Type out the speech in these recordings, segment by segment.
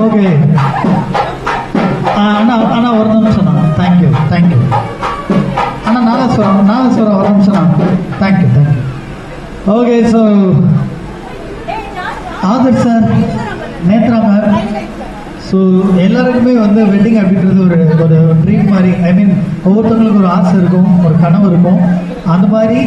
Okay அண்ணா அண்ணா ஒரு நிமிஷம் தான். தேங்க்யூ தேங்க்யூ அண்ணா. நாதஸ்வரம் ஒரு நிமிஷம் தான். Thank you thank you. Okay so Adhar sir, Nethra ma'am, so எல்லாருக்குமே வந்து வெட்டிங் அப்படின்றது ஒரு ஒரு ட்ரீம் மாதிரி. ஐ மீன் ஒவ்வொருத்தவங்களுக்கும் ஒரு ஆசை இருக்கும், ஒரு கனவு இருக்கும். அந்த மாதிரி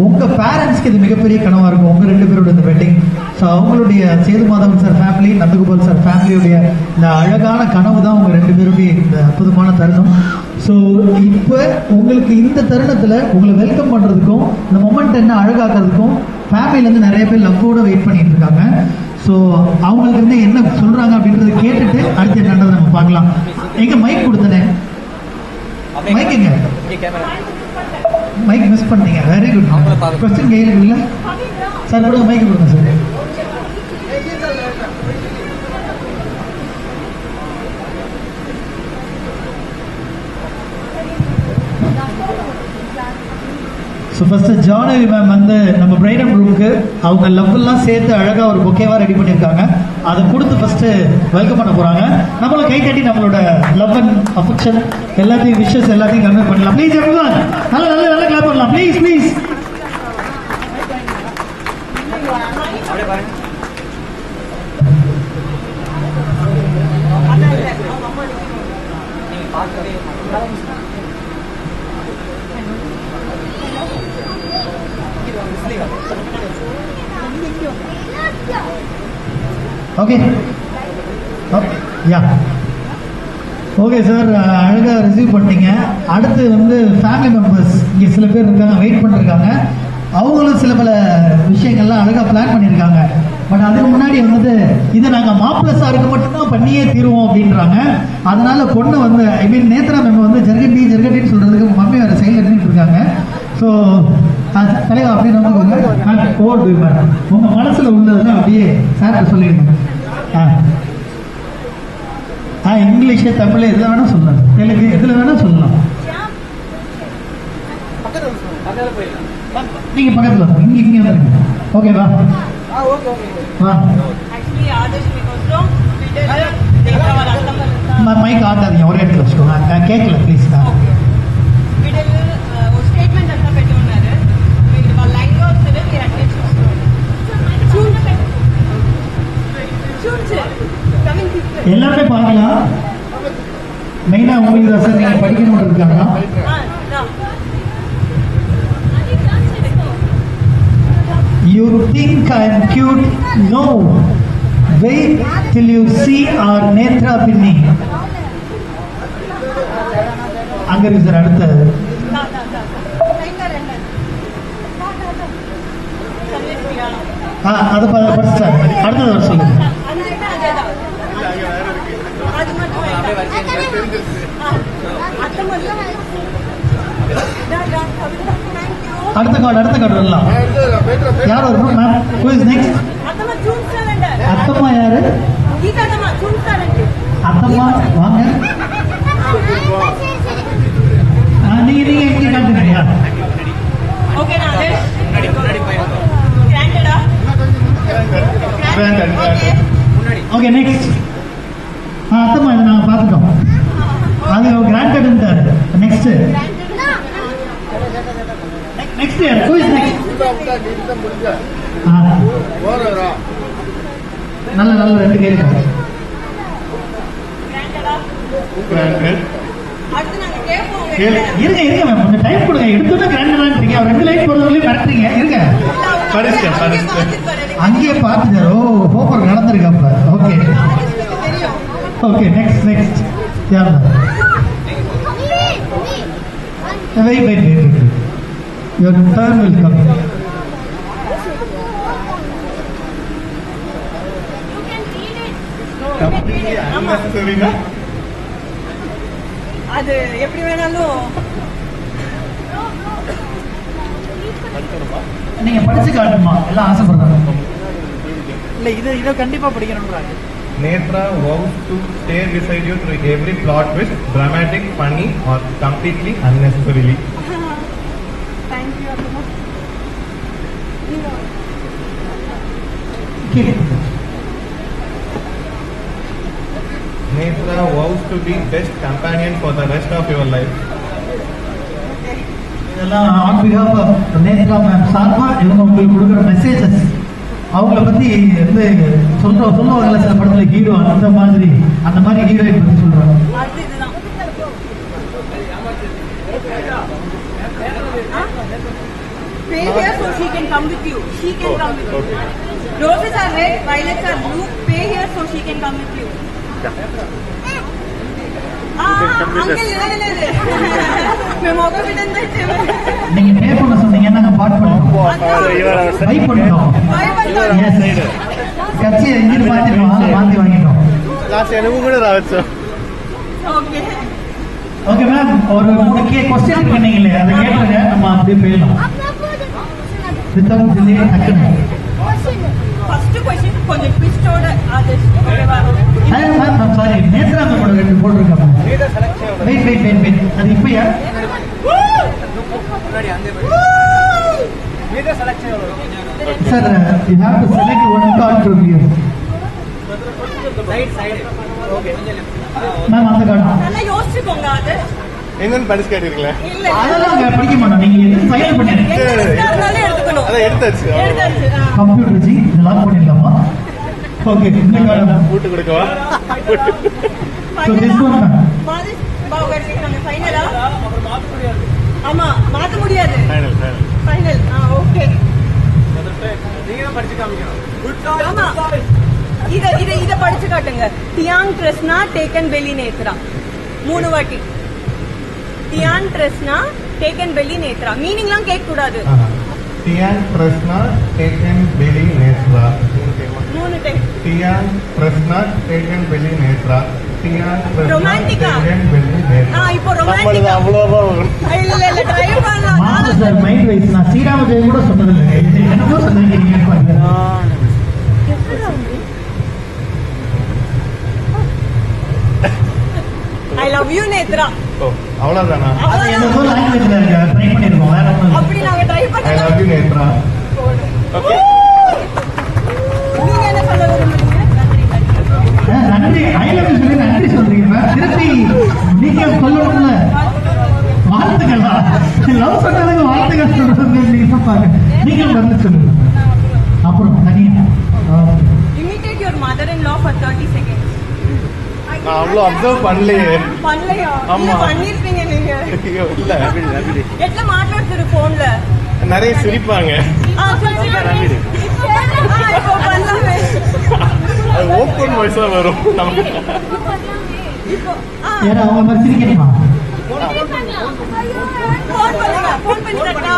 உங்கள் பேரண்ட்ஸ்க்கு இது மிகப்பெரிய கனவாக இருக்கும், உங்கள் ரெண்டு பேரோட இந்த வெட்டிங். ஸோ அவங்களுடைய Sethu Madhavan sir family, Nandagopal sir ஃபேமிலியுடைய இந்த அழகான கனவு தான் உங்கள் ரெண்டு பேருடைய இந்த அற்புதமான தருணம். ஸோ இப்போ உங்களுக்கு இந்த தருணத்தில் உங்களை வெல்கம் பண்ணுறதுக்கும் இந்த மொமெண்ட் என்ன அழகாக்குறதுக்கும் ஃபேமிலியிலேருந்து நிறைய பேர் லவ்வோடு வெயிட் பண்ணிட்டு இருக்காங்க. ஸோ அவங்களுக்கு வந்து என்ன சொல்கிறாங்க அப்படின்றத கேட்டுட்டு அடுத்து என்னன்றதை நம்ம பார்க்கலாம். எங்கே மைக் கொடுத்தனே, மைக் எங்க? மைக் மிஸ் பண்ணீங்க. Very good. கொஸ்டின் கேட்குறீங்க இல்லை சார்? கொடுங்க, மைக் கொடுங்க sir. So first Jahnavi ma'am வந்து நம்ம பிரைட் அண்ட் ரூமுக்கு அவங்க லவ்வெல்லாம் சேர்த்து அழகாக ஒரு பொக்கேவாக ரெடி பண்ணியிருக்காங்க. அதை கொடுத்து ஃபஸ்ட்டு வெல்கம் பண்ண போகிறாங்க. நம்மளும் கை தட்டி நம்மளோட லவ் அண்ட் அஃபெக்ஷன் எல்லாத்தையும் விஷஸ் எல்லாத்தையும் கன்வே பண்ணலாம். ப்ளீஸ் எவ்ரிவன் நல்லா நல்லா நல்லா கிளாப் பண்ணலாம். Please please. Okay yeah okay sir, அழகாக ரிசீவ் பண்ணிட்டீங்க. அடுத்து வந்து ஃபேமிலி மெம்பர்ஸ் இங்கே சில பேர் இருக்காங்க, வெயிட் பண்ணிருக்காங்க. அவங்களும் சில பல விஷயங்கள்லாம் அழகாக பிளான் பண்ணியிருக்காங்க. பட் அதுக்கு முன்னாடி வந்து இதை நாங்கள் மாப்பிள்ளை சாருக்கு மட்டும்தான் பண்ணியே தீருவோம் அப்படின்றாங்க. அதனால பொண்ணு வந்து ஐ மீன் நேத்ரா மேம் வந்து ஜர்கட்டின்னு சொல்கிறதுக்கு மம்மி வேறு சைடில் எடுத்துகிட்டு இருக்காங்க. ஸோ தலைவா அப்படியே நமக்கு கோடு உங்கள் மனசில் உள்ளதுன்னா அப்படியே சார்கிட்ட சொல்லிடுங்க. இங்கிலீஷு தமிழ் எதில் வேணால் சொல்லலாம், தெலுங்கு எதில் வேணால் சொல்லலாம். நீங்கள் பக்கத்தில் வாங்க, இங்கே வந்துருங்க. ஓகேவா? வா மைக் ஆட்டாதீங்க, ஒரே இடத்துல வச்சுக்கோங்க. கேட்கல ப்ளீஸ். எல்லாருமே பார்க்கலாம். மெயினா உங்களுக்கு தான் சார், நீங்க படிக்கணும்னு இருக்காங்க. You think I am cute? No. Wait till you see our Netra Pinni. அங்க இருக்கு சார். அடுத்த அது படிச்சு சார். அடுத்தது வர சொல்லுங்க. அடுத்த கார்டு வரலாம். யார் வரும் மேம்? Who is next? அத்தம்மா யாரு? அத்தம்மா வாங்க. நீங்க எங்க காட்டுறீங்க? Okay next. அத்தம்மா இதை நாங்கள் பார்த்துட்டோம். அது கிராண்டட். நெக்ஸ்ட் நெக்ஸ்ட் யார்? Who is next? நல்ல நல்ல ரெண்டு கேள்வி. இருங்க மேம், கொஞ்சம் டைம் கொடுங்க. எடுத்தோட கிராண்டடான்றீங்க, அவர் 2 லைன் போடுறதுலயும் மிரட்டுறீங்க. இருங்க, அங்கேயே பார்த்துட்டாரு. ஓ ஹோம்ஒர்க் நடந்திருக்கு அப்ப. ஓகே ஓகே நெக்ஸ்ட் யார்? Wait your turn will come. அது எப்படி வேணாலும் நீங்க படிச்சு காட்டுமா? எல்லாம் ஆசைப்படுறாங்க. இல்ல இதை கண்டிப்பா படிக்கணும்ன்றாங்க. Netra vows to stay beside you through every plot twist, dramatic, funny or completely unnecessarily. Netra vows to be best companion for the rest of your life. இதெல்லாம் on behalf of Nethra ma'am சார்பா இவங்க உங்களுக்கு கொடுக்குற messages அவங்கள பத்தி வந்து சொல்லுவாங்கல்ல சில படத்துல ஹீரோ அந்த மாதிரி ஹீரோயின் பத்தி சொல்றாங்க. அடுத்து இதுதான். Pay here so she can come with you. She can come with you. Roses are red, violets are blue. Pay here so she can come with you. Uncle, இல்ல. मैं मौका भी नहीं देते. நீங்க பே பண்ண சொன்னீங்கன்னா நாங்க பாட் பண்ணுவோம். பை பண்ணுவோம். எஸ். கட்சி எங்க மாத்தி வாங்கிட்டோம். Last எனக்கு கூட ராவச்சு. Okay. ஓகே மேம் ஒரு முக்கிய क्वेश्चन இருக்கீங்களே அதை கேளுங்க நம்ம அப்படியே போயிடலாம். வித்தவுட் டிலே டக்குனு. First question கொஞ்சம் ட்விஸ்டோட ஆதர்ஷ் ஓகேவா? மேம் சாரி நேத்ரா மேமோட ரெண்டு போட்டுருக்காங்க. வெயிட் அது இப்பயா? Sir you have to select one card from here. Ma'am அந்த கார்டு நல்லா யோசிச்சுக்கோங்க ஆதர்ஷ். என்னன்னு படிச்சு கேட்டிருக்கீங்களா? இல்ல. அதெல்லாம் படிக்க மாட்டோம். நீங்க எது ஃபைனல் பண்ணிருக்கீங்க? எதுனாலும் எடுத்துக்கணும். அத எடுத்தாச்சு. கம்ப்யூட்டர் ஜி இதெல்லாம் பண்ணிடலாமா? ஓகே இந்த கார்டு கூட்டு கொடுக்கவா? So this one மாதிரி பாவ கேக்குறாங்க ஃபைனலா? ஆமா மாத்த முடியாது. ஃபைனல். ஓகே. நீங்க தான் படிச்சு காமிக்கணும். ஆமா. இத படிச்சு காட்டுங்க. தியாங் ட்ரெஸ்னா டேக்கன் பெலி நேத்ரா. 3 வாட்டி. தியான் ட்ரெஸ்னா டேக்கன் பெலி நேத்ரா. மீனிங்லாம் கேட்க கூடாது. Tian Prasna taken belly netra. 3 time. Tian Prasna taken belly netra. Tian Prasna Romantic-ஆ? taken belly netra. இப்போ ரொமான்டிக். அவ்வளோதான். இல்ல ட்ரை பண்ணலாம். மாஸ்டர் சார் மைண்ட் வைஸ் நான் ஸ்ரீராம ஜெயம் கூட சொன்னது இல்லை. இது என்னமோ சொல்லிருக்கீங்க பாருங்க. I love you Nethra. ஓ அவ்வளோதானா? அது என்னமோ லாங்குவேஜ்ல ட்ரை பண்ணிருக்கோம். வேற ஒண்ணும் அப்படி நாங்க ட்ரை I பண்ணலாம். love you netra. Okay. நீங்க என்ன சொல்ல விரும்புறீங்க? நன்றி ஐ லவ் யூ சொல்லி நன்றி சொல்றீங்க. திருப்பி நீங்க சொல்லணும்ல வாழ்த்துக்களா லவ் சொன்னதுக்கு வாழ்த்துக்கள் சொல்றது நீங்க பாருங்க. நீங்க வந்து சொல்லுங்க. அப்புறம் தனியா Imitate your mother-in-law for 30 seconds. நான் அவ்வளோ அப்சர்வ் பண்ணலையே. பண்ணலையா? ஆமா. இல்ல பண்ணிருப்பீங்க நீங்க. இல்ல எట్లా మాట్లాడుతురు ఫోన్ లో? நிறைய சிரிப்பாங்க. இப்போ பண்ணலாமே. அது ஓப்பன் வாய்ஸா வரும் நமக்கு. இப்போ ஏன்னா அவங்க மாதிரி சிரிக்கணுமா? ஃபோன் பண்ணிட்டா.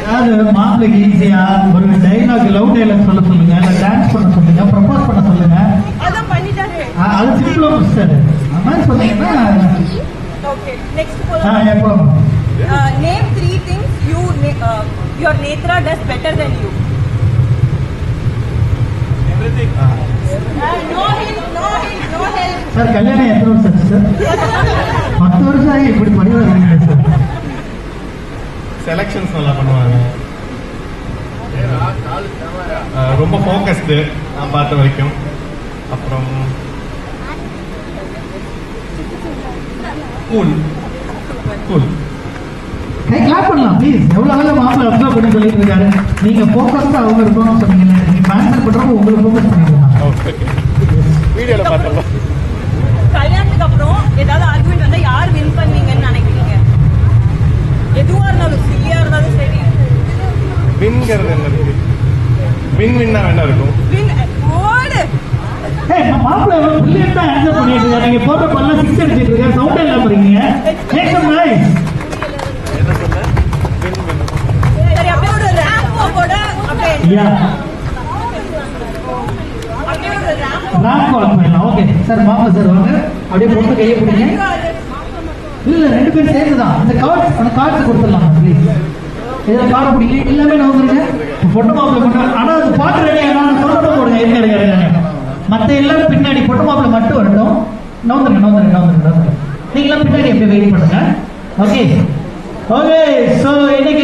அதாவது மாப்பிள்ளைக்கு ஈஸியா ஒரு டைலாக் லவ் டைலாக் சொல்ல சொல்லுங்க, இல்ல டான்ஸ் பண்ண சொல்லுங்க, ப்ரப்போஸ் பண்ண சொல்லுங்க. அதான் பண்ணிட்டாரு. அது சிம்பிளா சார் அந்த மாதிரி சொன்னீங்கன்னா ஓகே நெக்ஸ்ட் போலாம். எப்போ name 3 things your Netra does better than you. Everything. No help. Sir கல்யாணம் எத்தனை வருஷம் ஆச்சு சார்? 10 வருஷம் ஆகி இப்படி படிவாங்க சார். செலக்ஷன்ஸ் நல்லா பண்ணுவாங்க. ரொம்ப ஃபோக்கஸ்டு நான் பார்த்த வரைக்கும். அப்புறம் கூல். கை கிளாப் பண்ணலாம் ப்ளீஸ். எவ்வளவு அழகா மாப்பிள்ளை அப்சர்வ் பண்ணி சொல்லிட்டு இருக்காரு. நீங்க ஃபோக்கஸ்டா அவங்க இருக்கணும்னு சொன்னீங்கல்ல, நீங்க ஆன்சர் பண்றப்போ உங்களுக்கு ஃபோக்கஸ் பண்ணிக்கலாம். ஓகே வீடியோல பார்த்தோம். கல்யாணத்துக்கு அப்புறம் ஏதாவது ஆர்குமெண்ட் வந்தா யார் வின் பண்ணுவீங்கன்னு நினைக்கிறீங்க? எதுவா இருந்தாலும் சில்லியா இருந்தாலும் சரி. வின்ங்கிறது என்னது? வின்னா என்ன இருக்கும்? வின் ஓடு. ஏய் மாப்பிள்ளை பிரில்லியன்ட்டா ஆன்சர் பண்ணிட்டு இருக்காரு. நீங்க போட்ட பல்ல 6 அடிச்சிட்டு இருக்காரு. சவுண்ட் என்ன பண்றீங்க? Make some noise. என்ன சொல்ல? வின். சரி அப்படியே ஒரு ரேம்ப் போட அப்படியே யா அப்படியே ஒரு ரேம்ப் ராம் கால் பண்ணலாம். ஓகே சார் மாப்பிள்ளை சார் வாங்க. அப்படியே போட்டு கையை பிடிங்க. இல்ல 2 பேரும் சேர்ந்து தான் அந்த கார்ட்ஸ் கொடுத்துடலாம் ப்ளீஸ். இதில் கார்டு பிடிங்க. எல்லாமே நோந்துருங்க. பொட்டு மாப்பிள்ளை மட்டும். ஆனால் அது பாட்டு ரெடி ஆகலாம் சொல்லிட்டு போடுங்க. இருக்க மற்ற எல்லாரும் பின்னாடி பொட்டு மாப்பிள்ளை மட்டும் வரட்டும். நோந்துருங்க. நீங்களாம் பின்னாடி அப்படியே வெயிட் பண்ணுங்க. ஓகே ஸோ இன்னைக்கு